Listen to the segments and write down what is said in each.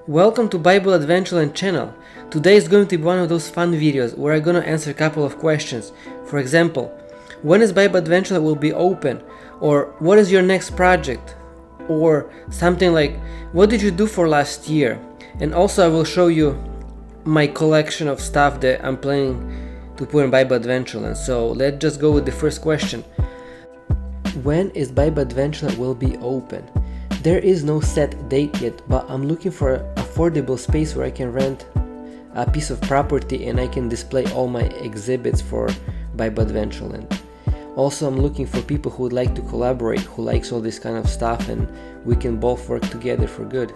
Welcome to Bible Adventureland channel. Today is going to be one of those fun videos where I'm gonna answer a couple of questions. For example, when is Bible Adventureland will be open? Or what is your next project? Or something like, what did you do for last year? And also I will show you my collection of stuff that I'm planning to put in Bible Adventureland. So let's just go with the first question. When is Bible Adventureland will be open? There is no set date yet, but I'm looking for an affordable space where I can rent a piece of property and I can display all my exhibits for Bible Adventureland. Also, I'm looking for people who would like to collaborate, who likes all this kind of stuff, and we can both work together for good.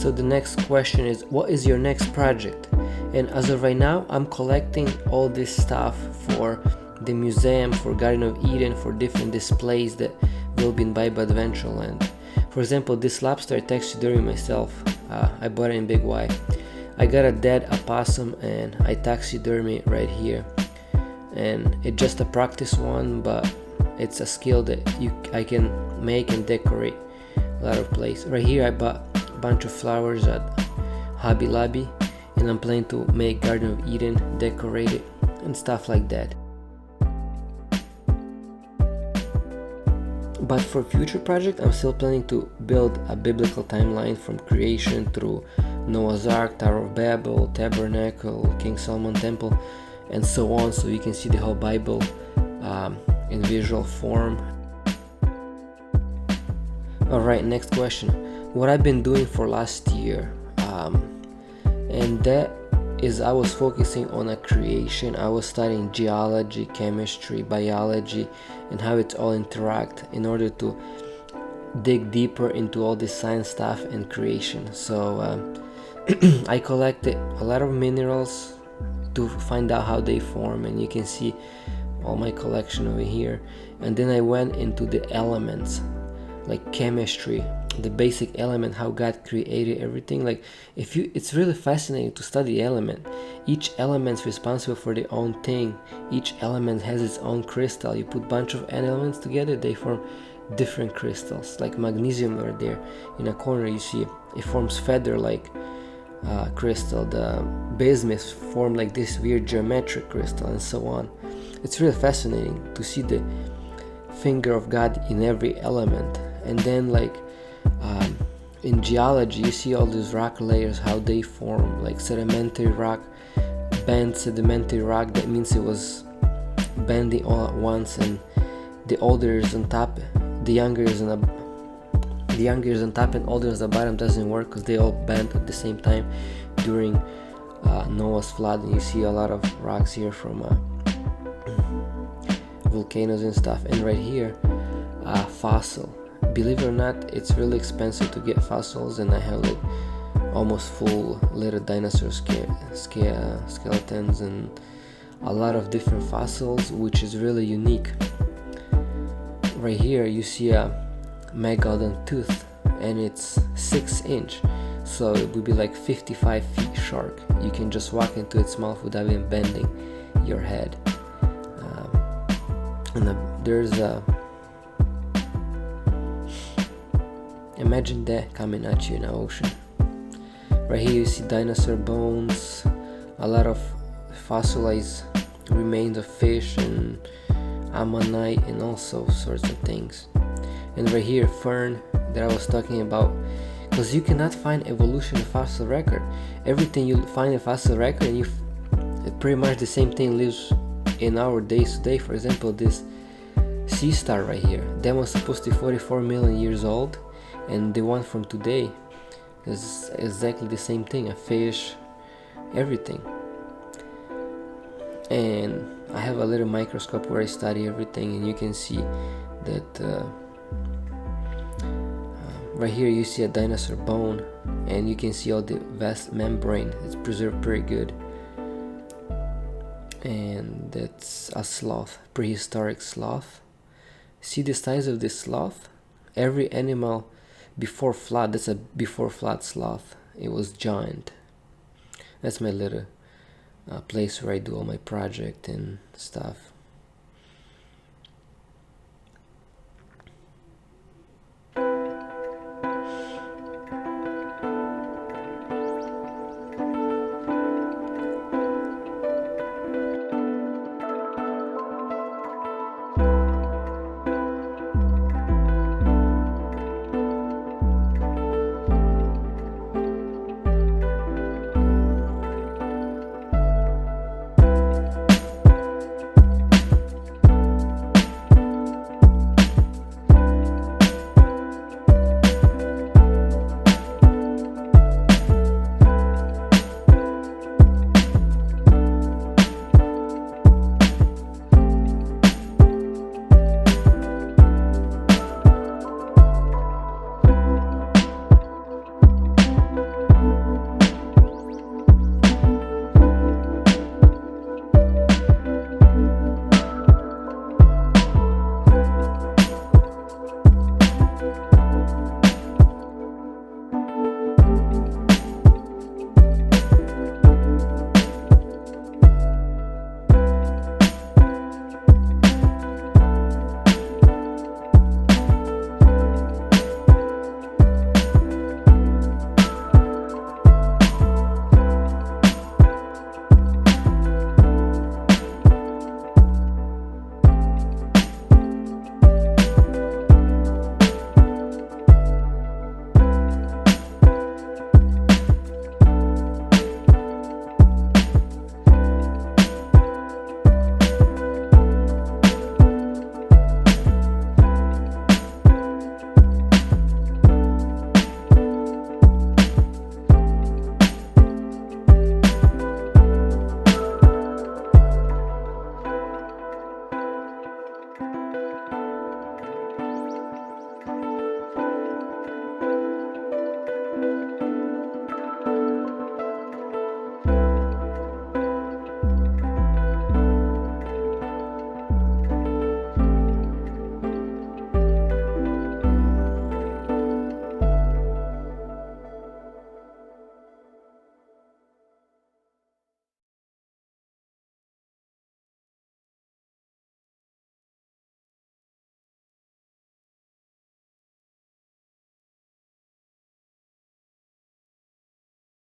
So the next question is, what is your next project? And as of right now, I'm collecting all this stuff for the museum, for Garden of Eden, for different displays that will be in Bible Adventureland. For example, this lobster I taxidermy myself. I bought it in Big Y. I got a dead opossum and I taxidermy right here. And it's just a practice one, but it's a skill that I can make and decorate a lot of places. Right here I bought a bunch of flowers at Hobby Lobby, and I'm planning to make Garden of Eden, decorate it, and stuff like that. But for future project, I'm still planning to build a biblical timeline from creation through Noah's Ark, Tower of Babel, Tabernacle, King Solomon Temple, and so on, so you can see the whole Bible in visual form. Alright, next question. What I've been doing for last year, and that is I was focusing on a creation. I was studying geology, chemistry, biology, and how it all interact in order to dig deeper into all this science stuff and creation. So I collected a lot of minerals to find out how they form, and you can see all my collection over here. And then I went into the elements, like chemistry, the basic element, how God created everything. Like it's really fascinating to study the element. Each element's responsible for their own thing. Each element has its own crystal. You put bunch of elements together, they form different crystals. Like magnesium right there in a corner, you see it forms feather like crystal. The bismuth form like this weird geometric crystal, and so on. It's really fascinating to see the finger of God in every element. And then like in geology, you see all these rock layers, how they form, like sedimentary rock, bent sedimentary rock. That means it was bending all at once, and the older is on top, the younger is on top, and older is on the bottom. Doesn't work because they all bent at the same time during Noah's flood. And you see a lot of rocks here from volcanoes and stuff. And right here, fossil. Believe it or not, it's really expensive to get fossils, and I have like almost full little dinosaur skeletons and a lot of different fossils, which is really unique. Right here you see a megalodon tooth, and it's 6-inch, so it would be like 55 feet shark. You can just walk into its mouth without even bending your head. There's a imagine that coming at you in the ocean. Right here you see dinosaur bones, a lot of fossilized remains of fish and ammonite and all sorts of things. And right here, fern that I was talking about, because you cannot find evolution in fossil record. Everything you find in fossil record, and pretty much the same thing lives in our days today. For example, this sea star right here, that was supposed to be 44 million years old. And the one from today is exactly the same thing, a fish, everything. And I have a little microscope where I study everything, and you can see that right here you see a dinosaur bone, and you can see all the vast membrane. It's preserved pretty good. And that's a sloth, prehistoric sloth. See the size of this sloth? Every animal before flood, that's a before flood sloth. It was giant. That's my little place where I do all my project and stuff.